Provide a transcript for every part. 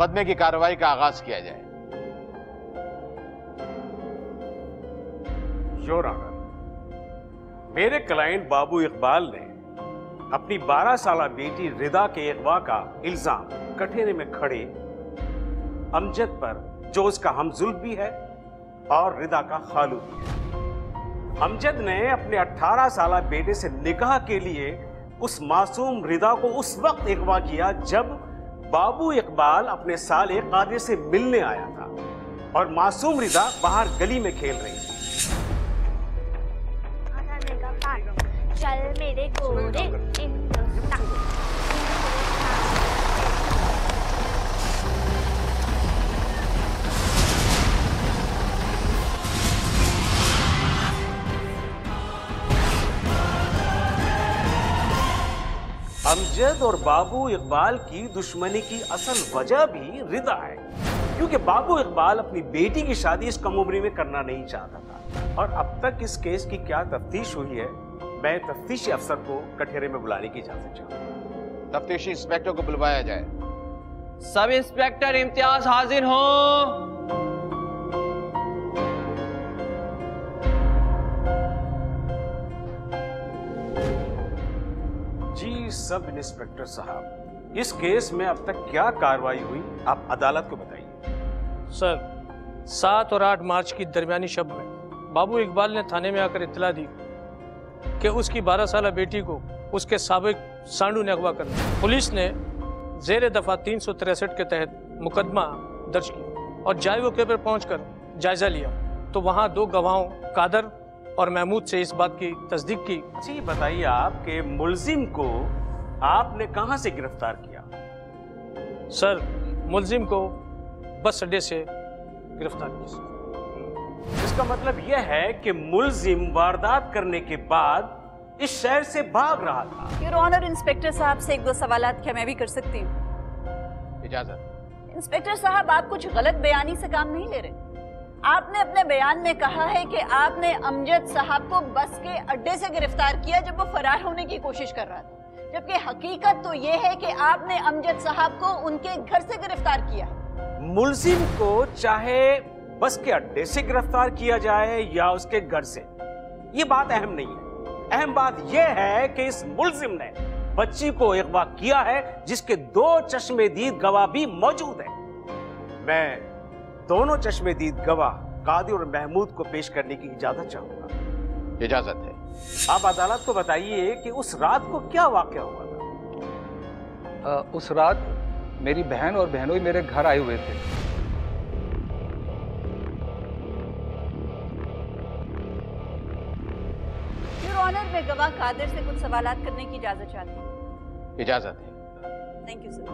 मुकदमे की कार्रवाई का आगाज किया जाए। योर ऑनर, मेरे क्लाइंट बाबू इकबाल ने अपनी 12 साला बेटी रिदा के अगवा का इल्जाम कठेरे में खड़े अमजद पर, जो उसका हमजुल्म भी है और रिदा का खालू भी है। अमजद ने अपने 18 साला बेटे से निकाह के लिए उस मासूम रिदा को उस वक्त अगवा किया जब बाबू इकबाल अपने साले कादिर से मिलने आया था और मासूम रिदा बाहर गली में खेल रही थी। चल मेरे गोरे अमजद और बाबू इकबाल की दुश्मनी की असल वजह भी रिदा है, क्योंकि बाबू इकबाल अपनी बेटी की शादी इस कम उम्र में करना नहीं चाहता था। और अब तक इस केस की क्या तफ्तीश हुई है, मैं तफ्तीशी अफसर को कठेरे में बुलाने की इजाजत चाहूंगा। तफ्तीशी इंस्पेक्टर को बुलवाया जाए। सब इंस्पेक्टर इम्तियाज हाजिर हो। जी सब इंस्पेक्टर साहब, इस केस में अब तक क्या कार्रवाई हुई, आप अदालत को बताइए। सर, 7 और 8 मार्च की दरमियानी शब में बाबू इकबाल ने थाने में आकर इत्तला दी कि उसकी 12 साला बेटी को उसके साबिक सांडू ने अगवा कर लिया। पुलिस ने ज़ेर दफ़ा 363 के तहत मुकदमा दर्ज किया और जायज़े पर पहुंचकर जायजा लिया तो वहां 2 गवाहों कादर और महमूद से इस बात की तस्दीक की। जी बताइए आप कि मुल्जिम को आपने कहां से गिरफ्तार किया? सर, मुल्जिम को बस अड्डे से गिरफ्तार किया। इसका मतलब यह है कि मुल्जिम वारदात करने के बाद इस शहर से भाग रहा था। योर ऑनर, इंस्पेक्टर साहब से 1-2 सवालात क्या मैं भी कर सकती हूँ? इजाजत। इंस्पेक्टर साहब, आप कुछ गलत बयानी से काम नहीं ले रहे। आपने अपने बयान में कहा है कि आपने अमजद साहब को बस के अड्डे से गिरफ्तार किया जब वो फरार होने की कोशिश कर रहा था, जबकि हकीकत तो ये है कि आपने अमजद साहब को उनके घर से गिरफ्तार किया। मुल्जिम को चाहे बस के अड्डे से गिरफ्तार किया जाए या उसके घर से, ये बात अहम नहीं है। अहम बात यह है कि इस मुल्जिम ने बच्ची को अगवा किया है जिसके 2 चश्मेदीद गवाह भी मौजूद हैं। मैं दोनों चश्मेदीद गवाह कादिर और महमूद को पेश करने की इजाजत चाहूंगा। इजाजत है। आप अदालत को बताइए कि उस रात को क्या वाकया हुआ था? उस रात मेरी बहन और बहनोई मेरे घर आए हुए थे। योर ऑनर, मैं गवाह कादिर से कुछ सवालात करने की इजाजत चाहती हूँ। इजाजत है। Thank you sir.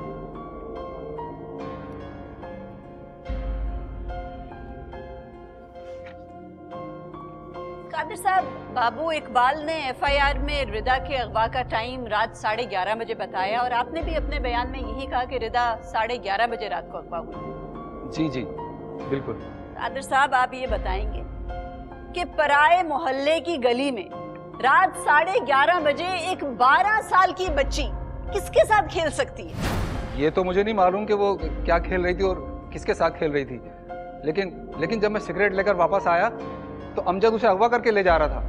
कादिर साहब, बाबू इकबाल ने एफआईआर में रिदा के अगवा का टाइम रात 11:30 बजे बताया और आपने भी अपने बयान में यही कहा कि रिदा 11:30 बजे रात को अगवा हुई। जी जी बिल्कुल। कादिर साहब, आप ये बताएंगे कि पराए मोहल्ले की गली में रात 11:30 बजे एक 12 साल की बच्ची किसके साथ खेल सकती है? ये तो मुझे नहीं मालूम कि वो क्या खेल रही थी और किसके साथ खेल रही थी, लेकिन जब मैं सिगरेट लेकर वापस आया तो अमजद उसे अगवा करके ले जा रहा था।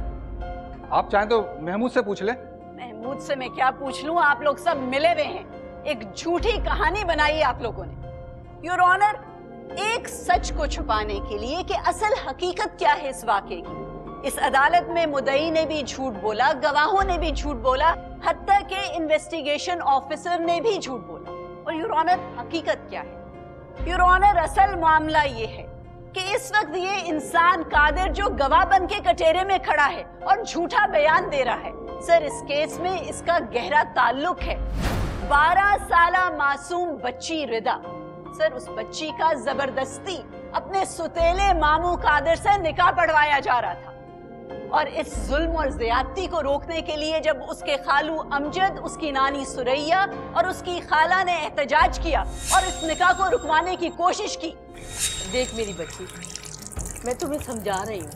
आप चाहें तो महमूद से पूछ ले। महमूद से मैं क्या पूछ लूं? आप लोग सब मिले हुए हैं। एक झूठी कहानी बनाई है आप लोगों ने। योर ऑनर, एक सच को छुपाने के लिए कि असल हकीकत क्या है इस वाकये की, इस अदालत में मुद्दई ने भी झूठ बोला, गवाहों ने भी झूठ बोला, हत्ता के इन्वेस्टिगेशन ऑफिसर ने भी झूठ बोला। और योर ऑनर, हकीकत क्या है? योर ऑनर, असल मामला ये है कि इस वक्त ये इंसान कादिर जो गवाह बन के कटहरे में खड़ा है और झूठा बयान दे रहा है, सर इस केस में इसका गहरा ताल्लुक है। 12 साला मासूम बच्ची रिदा, सर उस बच्ची का जबरदस्ती अपने सुतेले मामू कादिर से निकाह पढ़वाया जा रहा था। और इस जुल्म और ज्यादती को रोकने के लिए जब उसके खालू अमजद, उसकी नानी सुरैया और उसकी खाला ने एहतजाज किया और इस निकाह को रुकवाने की कोशिश की। देख मेरी बच्ची, मैं तुम्हें समझा रही हूँ,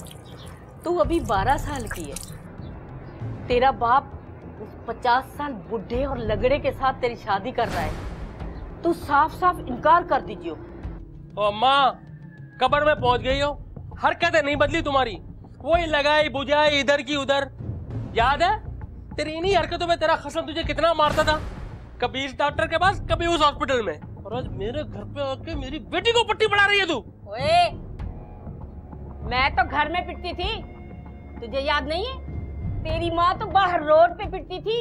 तू अभी 12 साल की है। तेरा बाप उस 50 साल बुढ़े और लगड़े के साथ तेरी शादी कर रहा है। तू साफ साफ इनकार कर दीजिए। ओ अम्मा, कब्र में पहुंच गई हो, हरकतें नहीं बदली तुम्हारी, वही लगाई बुझाई इधर की उधर। याद है तेरी इन्हीं हरकतों में तेरा खसम तुझे कितना मारता था, कभी इस डॉक्टर के पास कभी उस हॉस्पिटल में, और आज मेरे घर पे आके मेरी बेटी को पट्टी पढ़ा रही है तू। ओए, मैं तो घर में पिटती थी, तुझे याद नहीं है? तेरी माँ तो बाहर रोड पे पिटती थी,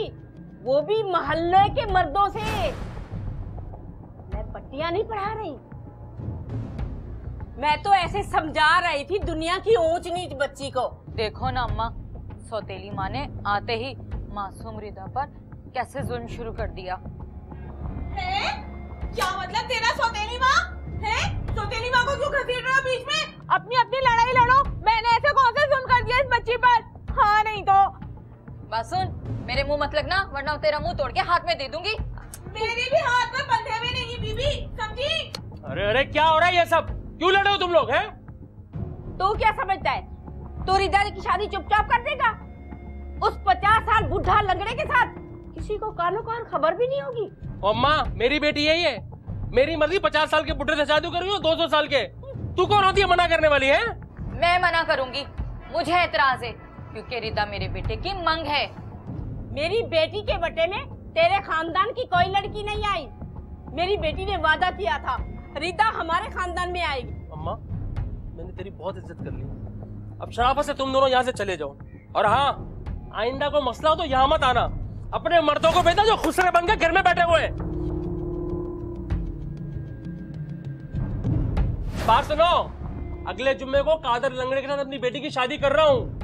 वो भी मोहल्ले के मर्दों से। मैं पट्टियां नहीं पढ़ा रही, मैं तो ऐसे समझा रही थी दुनिया की ऊंच नीच बच्ची को। देखो ना अम्मा, सौतेली माँ ने आते ही मासूम रिदा पर कैसे जुल्म शुरू कर दिया। है? क्या मतलब तेरा सौतेली माँ है? सौतेली माँ को क्यों घसीट रहा बीच में? अपनी अपनी लड़ाई लड़ो, मैंने ऐसे कौन सा जुल्म कर दिया इस बच्ची पर? हाँ नहीं तो बस सुन, मेरे मुंह मत लगना वरना तेरा मुंह तोड़ के हाथ में दे दूंगी। मेरे भी हाथ में बंधे हुए नहीं बीबी, समझी? अरे अरे क्या हो रहा है ये सब, क्यों लड़े हो तुम लोग हैं? तू क्या समझता है तू रिदा की शादी चुपचाप कर देगा? उस 50 साल बुढ़ा लंगड़े के साथ किसी को कानो कान खबर भी नहीं होगी। अम्मा, मेरी बेटी यही है, मेरी मर्जी 50 साल के बुढ़े से शादी करूँ 200 साल के, तू कौन होती है मना करने वाली है? मैं मना करूंगी, मुझे एतराज है क्योंकि रिदा मेरे बेटे की मंग है। मेरी बेटी के बटे में तेरे खानदान की कोई लड़की नहीं आई। मेरी बेटी ने वादा किया था रिदा हमारे खानदान में आएगी। अम्मा, मैंने तेरी बहुत इज्जत कर ली, अब शराफत से तुम दोनों यहाँ से चले जाओ, और हाँ आइंदा को मसला हो तो यहाँ मत आना, अपने मर्दों को भेजना जो खुसरे बन के घर में बैठे हुए हैं। बात सुनो, अगले जुम्मे को कादर लंगड़े के साथ अपनी बेटी की शादी कर रहा हूँ।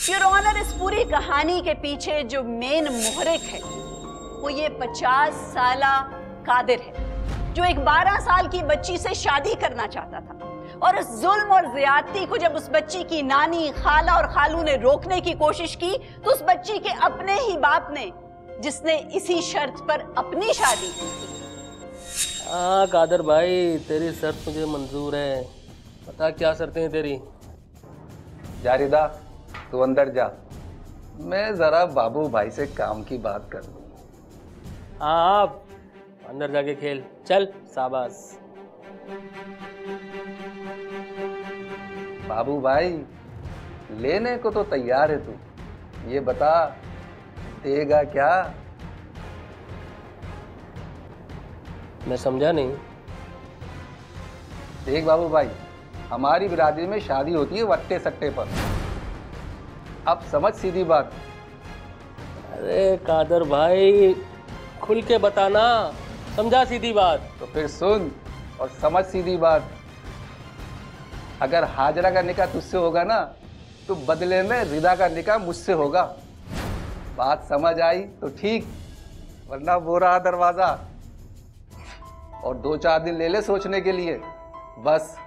योर ऑनर, इस पूरी कहानी के पीछे जो मेन मुहरिक है वो ये 50 साला कादिर है, जो एक 12 साल की बच्ची से शादी करना चाहता था, और इस जुल्म और ज्यादती को जब उस बच्ची की नानी, खाला और खालू ने रोकने की कोशिश की तो उस बच्ची के अपने ही बाप ने, जिसने इसी शर्त पर अपनी शादी की थी। हाँ कादर भाई, तेरी शर्त मुझे मंजूर है, बता क्या शर्तें हैं तेरी? जा रिदा, तू अंदर जा, मैं जरा बाबू भाई से काम की बात कर लूं। हाँ, आप अंदर जाके खेल, चल शाबाश। बाबू भाई, लेने को तो तैयार है तू, ये बता देगा क्या? मैं समझा नहीं। देख बाबू भाई, हमारी बिरादरी में शादी होती है वट्टे सट्टे पर, अब समझ सीधी बात। अरे कादर भाई, खुल के बताना, समझा सीधी बात। तो फिर सुन और समझ सीधी बात, अगर हाजरा का निकाह तुझसे होगा ना तो बदले में रिदा का निकाह मुझसे होगा। बात समझ आई तो ठीक, वरना वो रहा दरवाजा, और 2-4 दिन ले ले सोचने के लिए बस।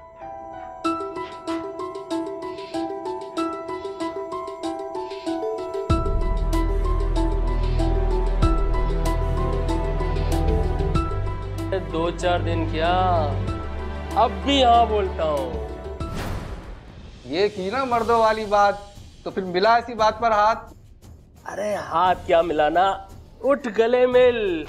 दो 4 दिन क्या, अब भी हाँ बोलता हूँ। ये की ना मर्दों वाली बात, तो फिर मिला ऐसी बात पर हाथ। अरे हाथ क्या मिलाना, उठ गले मिल।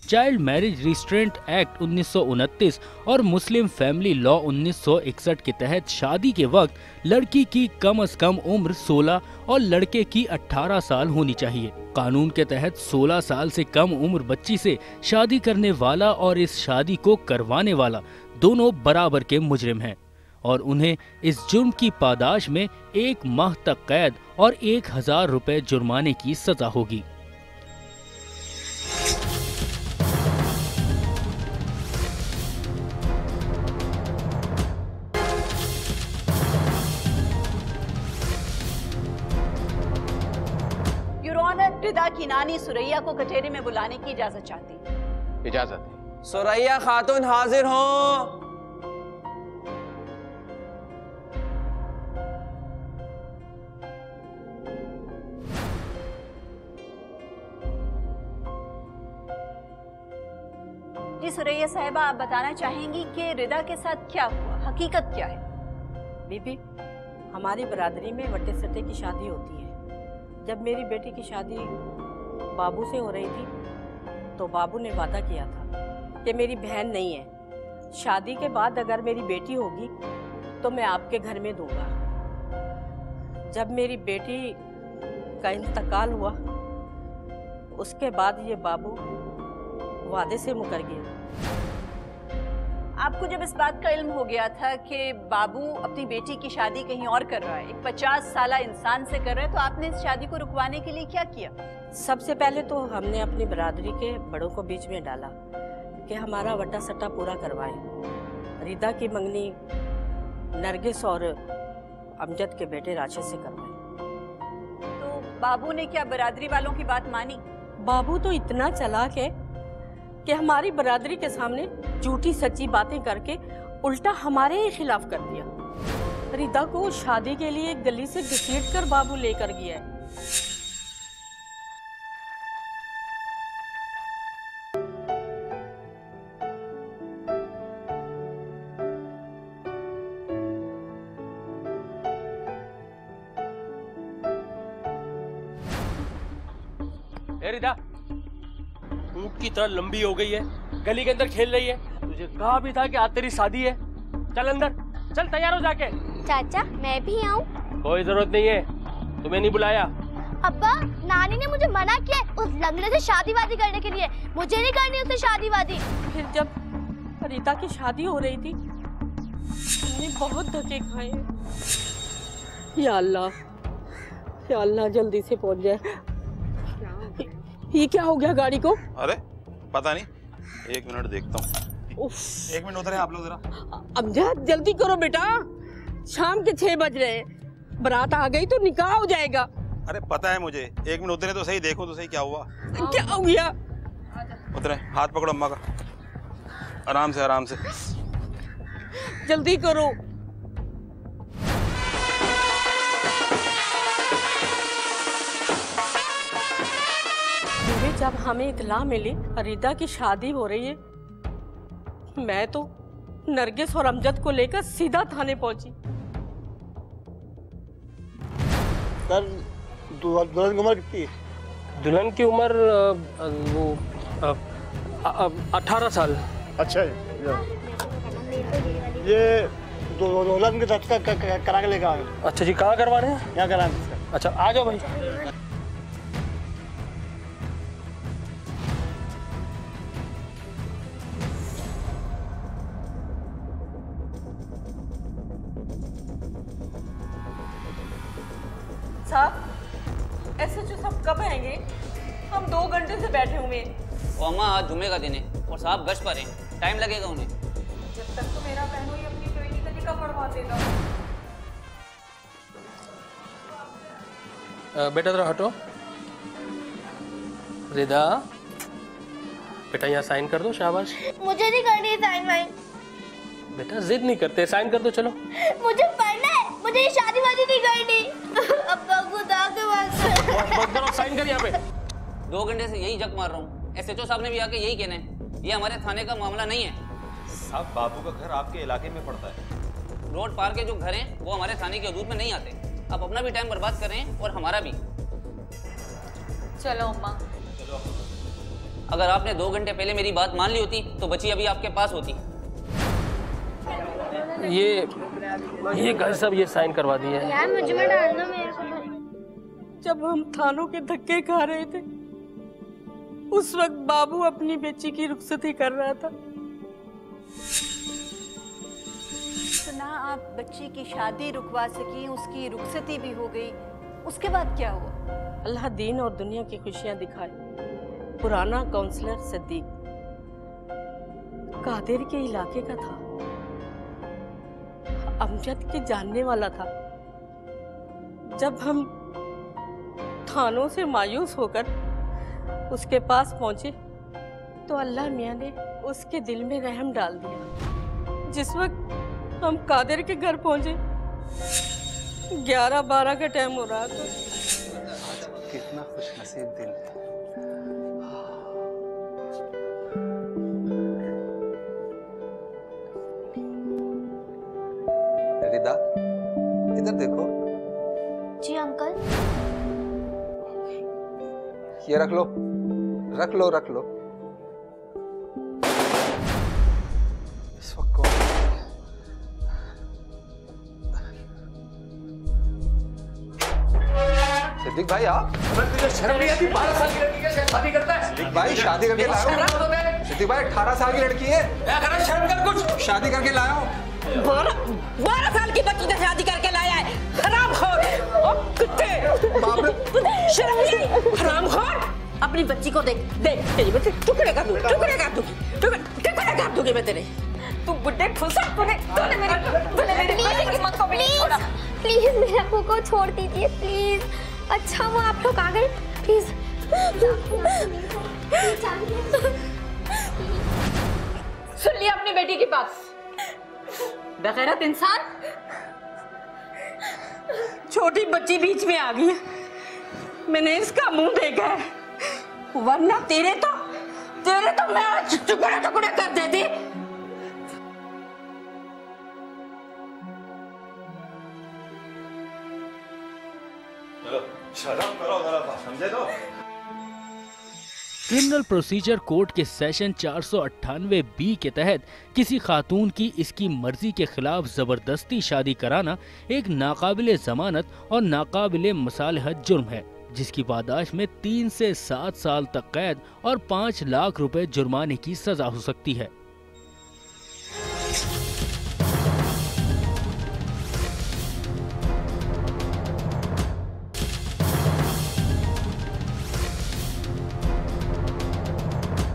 चाइल्ड मैरिज रिस्ट्रेंट एक्ट 1929 और मुस्लिम फैमिली लॉ 1961 के तहत शादी के वक्त लड़की की कम से कम उम्र 16 और लड़के की 18 साल होनी चाहिए। कानून के तहत 16 साल से कम उम्र बच्ची से शादी करने वाला और इस शादी को करवाने वाला दोनों बराबर के मुजरिम हैं और उन्हें इस जुर्म की पादाश में 1 माह तक कैद और 1000 रुपए जुर्माने की सजा होगी। रिदा की नानी सुरैया को कचहरी में बुलाने की इजाजत चाहती। इजाजत है। सुरैया खातून हाजिर हो। जी सुरैया साहिबा, आप बताना चाहेंगी कि रिदा के साथ क्या हुआ, हकीकत क्या है? बीबी, हमारी बरादरी में वट्टे सट्टे की शादी होती है, जब मेरी बेटी की शादी बाबू से हो रही थी तो बाबू ने वादा किया था कि मेरी बहन नहीं है, शादी के बाद अगर मेरी बेटी होगी तो मैं आपके घर में दूंगा। जब मेरी बेटी का इंतकाल हुआ उसके बाद ये बाबू वादे से मुकर गया। आपको जब इस बात का इल्म हो गया था कि बाबू अपनी बेटी की शादी कहीं और कर रहा है, एक 50 साला इंसान से कर रहा है, तो आपने इस शादी को रुकवाने के लिए क्या किया? सबसे पहले तो हमने अपनी बरादरी के बड़ों को बीच में डाला कि हमारा वटा सट्टा पूरा करवाएं। रिदा की मंगनी नरगिस और अमजद के बेटे राशिद से करवाएं। तो बाबू ने क्या बरादरी वालों की बात मानी? बाबू तो इतना चालाक है कि हमारी बरादरी के सामने झूठी सच्ची बातें करके उल्टा हमारे ही खिलाफ कर दिया। रिदा को शादी के लिए गली से घसीट कर बाबू लेकर गया है। रिदा ऊँट की तरह लंबी हो गई है, गली के अंदर खेल रही है। तुझे कहा भी था कि आज तेरी शादी है। चल अंदर, चल तैयार हो जाके। चाचा मैं भी आऊँ? कोई जरूरत नहीं है, तुम्हें नहीं बुलाया। अब्बा नानी ने मुझे मना किया उस लंगड़े से शादी वादी करने के लिए, मुझे नहीं करनी उससे शादी वादी। फिर जब रीता की शादी हो रही थी हमने बहुत धक्के खाए। या अल्लाह जल्दी से पहुंच जाए। ये क्या हो गया गाड़ी को? अरे पता नहीं, 1 मिनट देखता हूँ। 1 मिनट उधर है आप लोग जरा। अमजद जल्दी करो बेटा, शाम के 6 बज रहे हैं, बारात आ गई तो निकाह हो जाएगा। अरे पता है मुझे, 1 मिनट उतरे तो सही, देखो तो सही क्या हुआ। क्या हो गया? उतरे, हाथ पकड़ो अम्मा का, आराम से आराम से। जल्दी करो। जब हमें इतला मिली रिदा की शादी हो रही है, मैं तो नरगिस और अमजद को लेकर सीधा थाने पहुंची। सर दुल्हन की उम्र कितनी है? दुल्हन की उम्र वो 18 साल। अच्छा ये दुल्हन के दस्तखत करा के लेकर आए। अच्छा जी, कहाँ करवाने हैं? यहाँ कराने। अच्छा आ जाओ भाई। साहब एसएचओ साहब कब आएंगे? हम 2 घंटे से बैठे हुए हैं। अम्मा आज जुम्मे का दिन है और साहब गश्त पर हैं, टाइम लगेगा उन्हें। जब तक तो मेरा बहनों ही अपनी बेटी का निकाह पढ़वा देगा। बेटा जरा हटो। रिदा बेटा यहाँ साइन कर दो। शाबाश। मुझे नहीं करनी है साइन वाइन। बेटा जिद नहीं करते, साइन कर दो। चलो मुझे पढ़ना है, मुझे ये शादी वादी नहीं करनी। अब्बा खुदा के वास्ते साइन कर यहाँ पे। 2 घंटे से यही जग मार रहा हूँ, एसएचओ साहब ने भी आके यही कहना है, ये हमारे थाने का मामला नहीं है। साहब बाबू का घर आपके इलाके में पड़ता है। रोड पार के जो घर हैं वो हमारे थाने के हदूद में नहीं आते। आप अपना भी टाइम बर्बाद कर रहे हैं और हमारा भी। चलो अम्मा। अगर आपने 2 घंटे पहले मेरी बात मान ली होती तो बच्ची अभी आपके पास होती। ये घर सब ये साइन करवा दिए हैं। यार मुझे में डाल दो मेरे को। जब हम थानों के धक्के खा रहे थे उस वक्त बाबू अपनी बेटी की रुखसती कर रहा था। सुना आप बच्ची की शादी रुकवा सकी, उसकी रुखसती भी हो गई, उसके बाद क्या हुआ? अल्लाह दीन और दुनिया की खुशियां दिखाए। पुराना काउंसलर सिद्दीक कादिर के इलाके का था, अमजद के जानने वाला था। जब हम थानों से मायूस होकर उसके पास पहुंचे तो अल्लाह मियां ने उसके दिल में रहम डाल दिया। जिस वक्त हम कादिर के घर पहुंचे 11-12 का टाइम हो रहा था। कितना खुशनसीब दिन है। रिदा इधर देखो। जी अंकल। ये रख लो, रख लो, रख लो। इस वक्त कौन? सिद्दीक भाई आप? तुझे शर्म नहीं आती? 12 साल की लड़की के साथ शादी करता है? सिद्दीक भाई शादी करके लाया हूँ। सिद्दीक भाई 18 साल की लड़की है। शर्म कर कुछ। शादी करके लाया हूँ। 12 साल की बच्ची से शादी करके लाया है, हरामखोर। कुत्ते, शर्म नहीं, हरामखोर। अपनी बच्ची को देख, देख तेरी बच्ची टुकड़े कर दूंगी, टुकड़े कर दूंगी, टुकड़े कर दूंगी मैं तेरे। तू बुड्ढे फुसक, तूने मेरी बेटी की मां को भी नहीं छोड़ा। प्लीज मेरे अब्बू को छोड़ दीजिए प्लीज। अच्छा वो आप लोग आ गए, प्लीज। सुन लिया अपनी बेटी की बात, बेगैरत इंसान। छोटी बच्ची बीच में आ गई है, मैंने इसका मुंह देखा है, वरना तेरे तो मैं टुकड़े टुकड़े कर देती। चलो शर्म करो जरा सा, समझे तो? क्रिमिनल प्रोसीजर कोड के सेशन 498B के तहत किसी खातून की इसकी मर्जी के खिलाफ जबरदस्ती शादी कराना एक नाकाबिले जमानत और नाकाबिले मसालहत जुर्म है, जिसकी पादाश में 3 से 7 साल तक कैद और 5 लाख रुपए जुर्माने की सजा हो सकती है।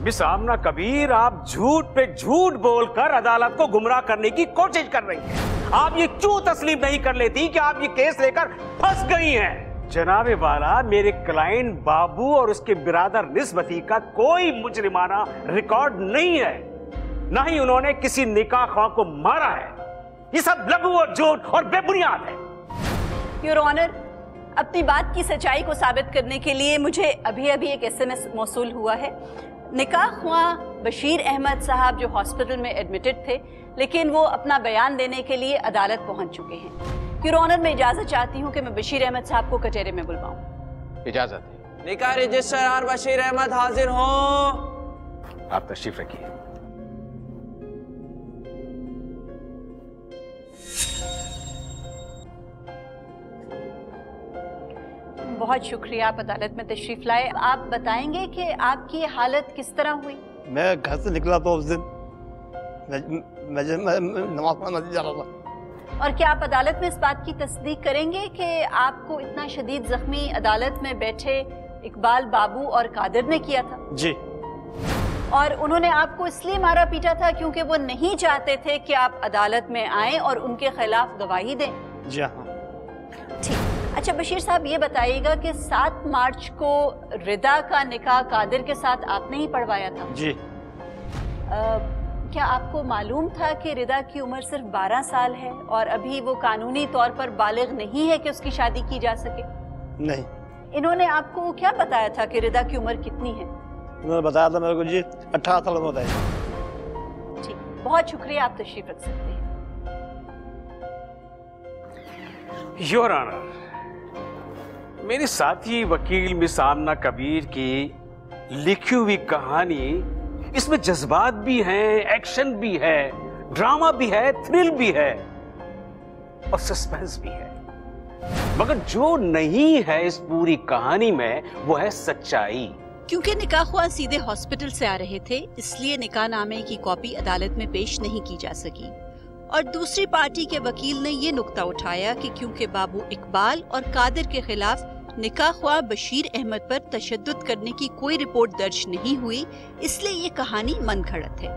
मिस आमना कबीर, आप झूठ पे झूठ बोलकर अदालत को गुमराह करने की कोशिश कर रही हैं। आप ये क्यों तस्लीम नहीं कर लेती कि आप ये केस लेकर फंस गई हैं? जनाबे वाला, मेरे क्लाइंट बाबू और उसके बिरादर निस्बती का कोई मुजरिमाना रिकॉर्ड नहीं है, ना ही उन्होंने किसी निकाह ख्वाह को मारा है। ये सब लघु और झूठ और बेबुनियाद है। योर ऑनर, अपनी बात की सच्चाई को साबित करने के लिए मुझे अभी अभी एक SMS मौसूल हुआ है। निकाह ख्वाह बशीर अहमद साहब जो हॉस्पिटल में एडमिटेड थे, लेकिन वो अपना बयान देने के लिए अदालत पहुंच चुके हैं। योर ऑनर, मैं इजाजत चाहती हूं कि मैं बशीर अहमद साहब को कचहरे में बुलवाऊं। इजाजत है। निकाह रजिस्ट्रार बशीर अहमद हाजिर हो। आप तशरीफ रखिए। बहुत शुक्रिया, आप अदालत में तशरीफ लाए। आप बताएंगे कि आपकी हालत किस तरह हुई? मैं घर से निकला तो उस दिन मैं नमाज पढ़ने जा रहा था। और क्या आप अदालत में इस बात की तस्दीक करेंगे कि आपको इतना शदीद जख्मी अदालत में बैठे इकबाल, बाबू और कादिर ने किया था? जी। और उन्होंने आपको इसलिए मारा पीटा था क्योंकि वो नहीं चाहते थे कि आप अदालत में आए और उनके खिलाफ गवाही दें? जी हाँ। ठीक। अच्छा बशीर साहब, ये बताइएगा कि 7 मार्च को रिदा का निकाह कादिर के साथ आपने ही पढ़वाया था? जी। क्या आपको मालूम था कि रिदा की उम्र सिर्फ 12 साल है और अभी वो कानूनी तौर पर बालिग नहीं है कि उसकी शादी की जा सके? नहीं। इन्होंने आपको क्या बताया था कि रिदा की उम्र कितनी है? उन्होंने बताया था मेरे को जी 18 साल होता है। ठीक, बहुत शुक्रिया, आप तशरीफ रख सकते हैं। योर ऑनर, मेरे साथी वकील मिस आमना कबीर की लिखी हुई कहानी, इसमें जज्बात भी हैं, एक्शन भी है, ड्रामा भी है, थ्रिल भी है और सस्पेंस भी है, मगर जो नहीं है इस पूरी कहानी में वो है सच्चाई। क्योंकि निकाह ख्वाह सीधे हॉस्पिटल से आ रहे थे, इसलिए निकाह नामे की कॉपी अदालत में पेश नहीं की जा सकी। और दूसरी पार्टी के वकील ने ये नुक्ता उठाया कि क्योंकि बाबू इकबाल और कादिर के खिलाफ निकाह ख्वाह बशीर अहमद पर तशद्दुद करने की कोई रिपोर्ट दर्ज नहीं हुई, इसलिए ये कहानी मनगढ़ंत है।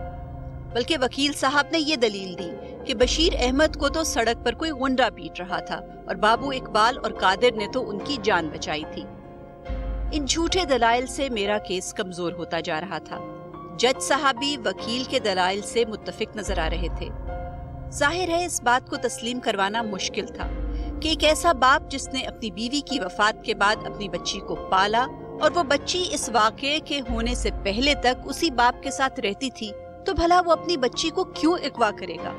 बल्कि वकील साहब ने ये दलील दी कि बशीर अहमद को तो सड़क पर कोई गुंडा पीट रहा था और बाबू इकबाल और कादिर ने तो उनकी जान बचाई थी। इन झूठे दलाइल से मेरा केस कमजोर होता जा रहा था। जज साहब भी वकील के दलाइल से मुत्तफिक नजर आ रहे थे। जाहिर है इस बात को तस्लीम करवाना मुश्किल था कि एक ऐसा बाप जिसने अपनी बीवी की वफात के बाद अपनी बच्ची को पाला और वो बच्ची इस वाक़े के होने से पहले तक उसी बाप के साथ रहती थी, तो भला वो अपनी बच्ची को क्यों अगवा करेगा।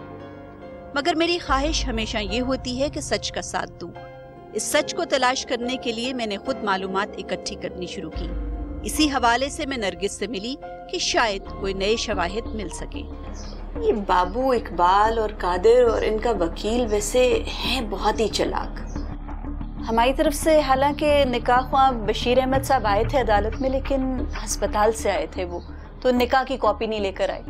मगर मेरी ख्वाहिश हमेशा ये होती है कि सच का साथ दूं। इस सच को तलाश करने के लिए मैंने खुद मालूमात इकट्ठी करनी शुरू की। इसी हवाले से मैं नरगिस से मिली कि शायद कोई नए शवाहिद मिल सके। ये बाबू इकबाल और कादिर और इनका वकील वैसे हैं बहुत ही चालाक। हमारी तरफ से हालांकि निकाह ख्वाह बशीर अहमद साहब आए थे अदालत में, लेकिन अस्पताल से आए थे वो, तो निकाह की कॉपी नहीं लेकर आए।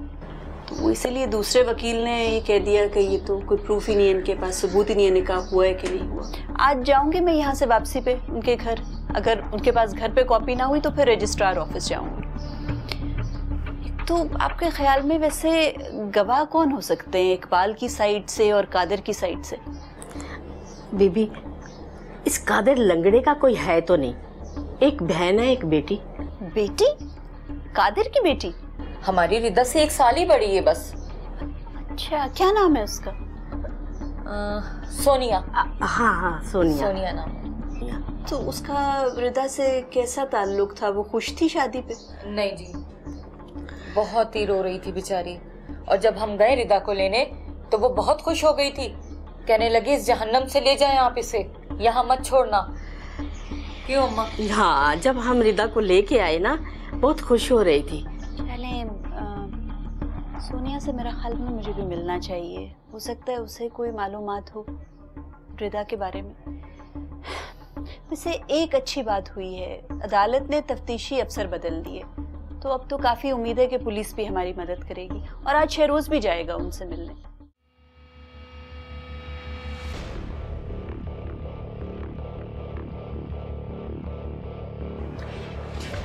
तो वो इसीलिए दूसरे वकील ने ये कह दिया कि ये तो कोई प्रूफ ही नहीं है, इनके पास सबूत ही नहीं है निकाह हुआ है कि नहीं हुआ। आज जाऊंगी मैं यहाँ से वापसी पे उनके घर, अगर उनके पास घर पे कॉपी ना हुई तो फिर रजिस्ट्रार ऑफिस जाऊंगी। तो आपके ख्याल में वैसे गवाह कौन हो सकते हैं, इकबाल की साइड से और कादिर की साइड से? बीबी, इस कादिर लंगड़े का कोई है तो नहीं, एक बहन है एक बेटी। बेटी? कादिर की बेटी? हमारी रिदा से 1 साल ही बड़ी है बस। अच्छा, क्या नाम है उसका? सोनिया। हाँ सोनिया। सोनिया नाम है। तो उसका रिदा से कैसा ताल्लुक था? वो खुश थी शादी पे? नहीं जी, बहुत ही रो रही थी बेचारी, और जब हम गए रिदा को लेने तो वो बहुत खुश हो गई थी, कहने लगी इस जहन्नम से ले जाएं आप इसे, यहाँ मत छोड़ना। क्यों अम्मा? हाँ, जब हम रिदा को लेके आए ना बहुत खुश हो रही थी। सोनिया से मेरा ख्याल में मुझे भी मिलना चाहिए, हो सकता है उसे कोई मालूमात हो रिदा के बारे में। वैसे एक अच्छी बात हुई है, अदालत ने तफ्तीशी अफसर बदल दिए, तो अब तो काफी उम्मीद है कि पुलिस भी हमारी मदद करेगी, और आज शहरोज भी जाएगा उनसे मिलने।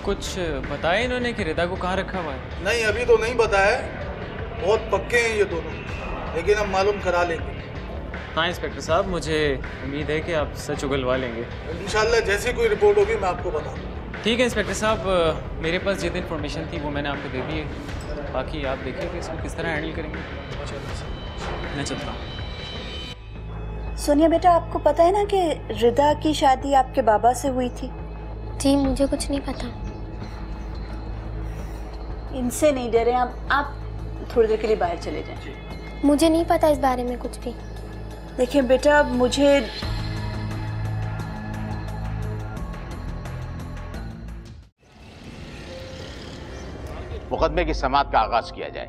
कुछ बताया इन्होंने कि रिदा को कहाँ रखा हुआ है? नहीं, अभी तो नहीं बताया, बहुत पक्के हैं ये दोनों, लेकिन हम मालूम करा लेंगे। हाँ इंस्पेक्टर साहब, मुझे उम्मीद है कि आप सच उगलवा लेंगे। इंशाल्लाह जैसी कोई रिपोर्ट होगी मैं आपको बताऊंगा। ठीक है इंस्पेक्टर साहब, मेरे पास जितनी इन्फॉर्मेशन थी वो मैंने आपको दे दी है, बाकी आप देखिए कि इसको किस तरह हैंडल करेंगे। मैं चलता हूँ। सोनिया बेटा, आपको पता है ना कि रिदा की शादी आपके बाबा से हुई थी? जी मुझे कुछ नहीं पता। इनसे नहीं डरे आप थोड़ी देर के लिए बाहर चले जाएं। मुझे नहीं पता इस बारे में कुछ भी। देखिए बेटा, मुझे मुकदमे की समाअत का आगाज किया जाए।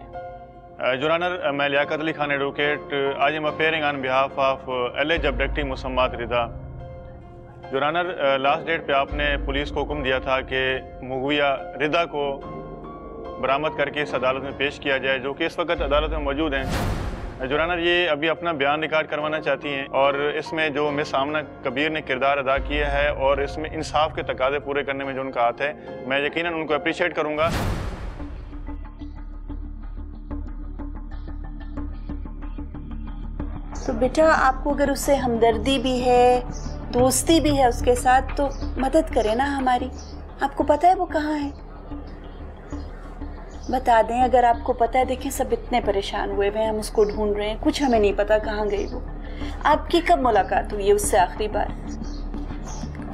Your Honor, मैं Liaquat Ali Khan advocate, I am appearing on behalf of alleged abductee मुसम्मात Rida. Your Honor, last date पे आपने पुलिस को हुक्म दिया था कि मुगविया रिदा को बरामद करके इस अदालत में पेश किया जाए, जो कि इस वक्त अदालत में मौजूद हैं। Your Honor, ये अभी अपना बयान रिकॉर्ड करवाना चाहती हैं, और इसमें जो मिस आमना कबीर ने किरदार अदा किया है और इसमें इंसाफ के तकाजे पूरे करने में जो उनका हाथ है, मैं यकीनन उनको अप्रिशिएट करूँगा। तो बेटा, आपको अगर उससे हमदर्दी भी है, दोस्ती भी है उसके साथ, तो मदद करें ना हमारी। आपको पता है वो कहाँ है? बता दें अगर आपको पता है। देखिए सब इतने परेशान हुए हुए हैं, हम उसको ढूंढ रहे हैं, कुछ हमें नहीं पता कहाँ गई वो। आपकी कब मुलाकात हुई है उससे आखिरी बार?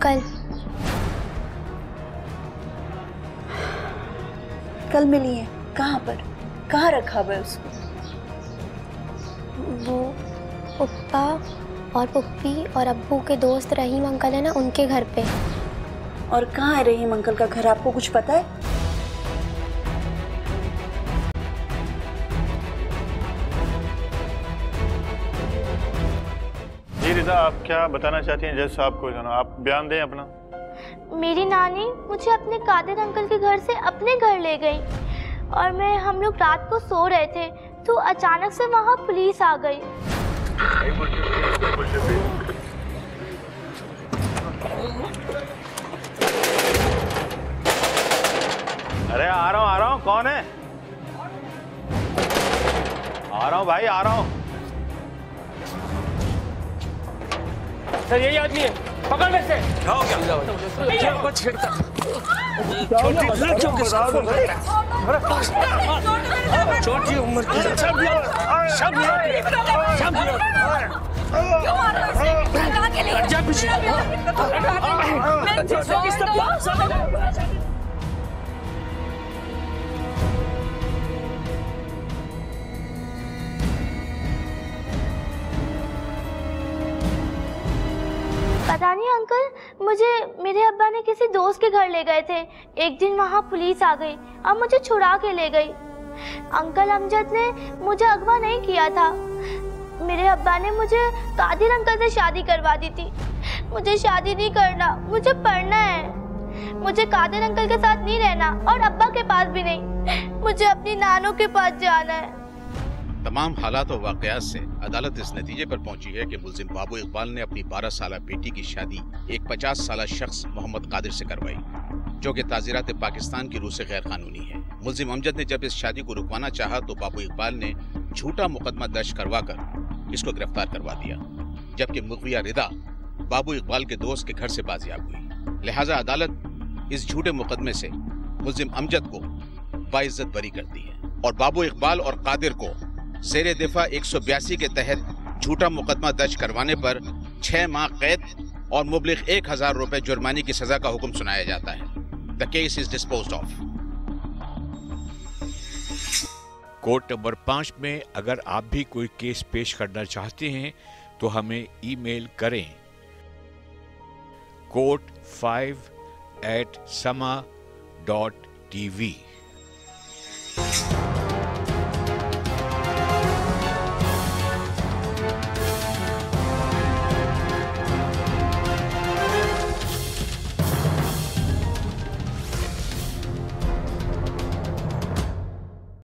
कल। कल मिली है? कहाँ पर? कहाँ रखा हुआ है उसको? वो पप्पा और पुप्पी और अब्बू के दोस्त रहीम अंकल है ना, उनके घर पे। और कहाँ है रहीम अंकल का घर, आपको कुछ पता है? जी रिदा, आप क्या बताना चाहती हैं? जज साहब को आप बयान दें अपना। मेरी नानी मुझे अपने कादिर अंकल के घर से अपने घर ले गई, और हम लोग रात को सो रहे थे तो अचानक से वहाँ पुलिस आ गई। अरे आ रहा हूँ, कौन है? आ रहा हूँ भाई, आ रहा हूँ। सर यही आदमी है, पकड़ ले से। क्या हो गया? कुछ छिड़ता। छोटी उम्र की पता नहीं अंकल, मुझे मेरे अब्बा ने किसी दोस्त के घर ले गए थे। एक दिन वहाँ पुलिस आ गई और मुझे छुड़ा के ले गई। अंकल अमजद ने मुझे अगवा नहीं किया था। मेरे अब्बा ने मुझे कादिर अंकल से शादी करवा दी थी। मुझे शादी नहीं करना, मुझे पढ़ना है। मुझे कादिर अंकल के साथ नहीं रहना और अब्बा के पास भी नहीं। मुझे अपनी नानों के पास जाना है। तमाम हालात और वाकयात से अदालत इस नतीजे पर पहुंची है कि मुल्जिम बाबू इकबाल ने अपनी 12 साला बेटी की शादी एक 50 साला शख्स मोहम्मद कादिर से करवाई, जो कि ताज़ीरात पाकिस्तान की रूह से गैर कानूनी है। मुल्जिम अमजद ने जब इस शादी को रुकवाना चाहा तो बाबू इकबाल ने झूठा मुकदमा दर्ज करवाकर इसको गिरफ्तार करवा दिया, जबकि मुगविया रिदा बाबू इकबाल के दोस्त के घर से बाजियाब हुई। लिहाजा अदालत इस झूठे मुकदमे से मुल्जिम अमजद को बाइज्जत बरी करती है और बाबू इकबाल और कादिर को ज़ेरे दिफा 182 के तहत झूठा मुकदमा दर्ज करवाने पर 6 माह कैद और मुबलिग 1000 रुपए जुर्माने की सजा का हुक्म सुनाया जाता है। The case is disposed of. Court number 5 में अगर आप भी कोई केस पेश करना चाहते हैं तो हमें ईमेल करें court5@sama.tv।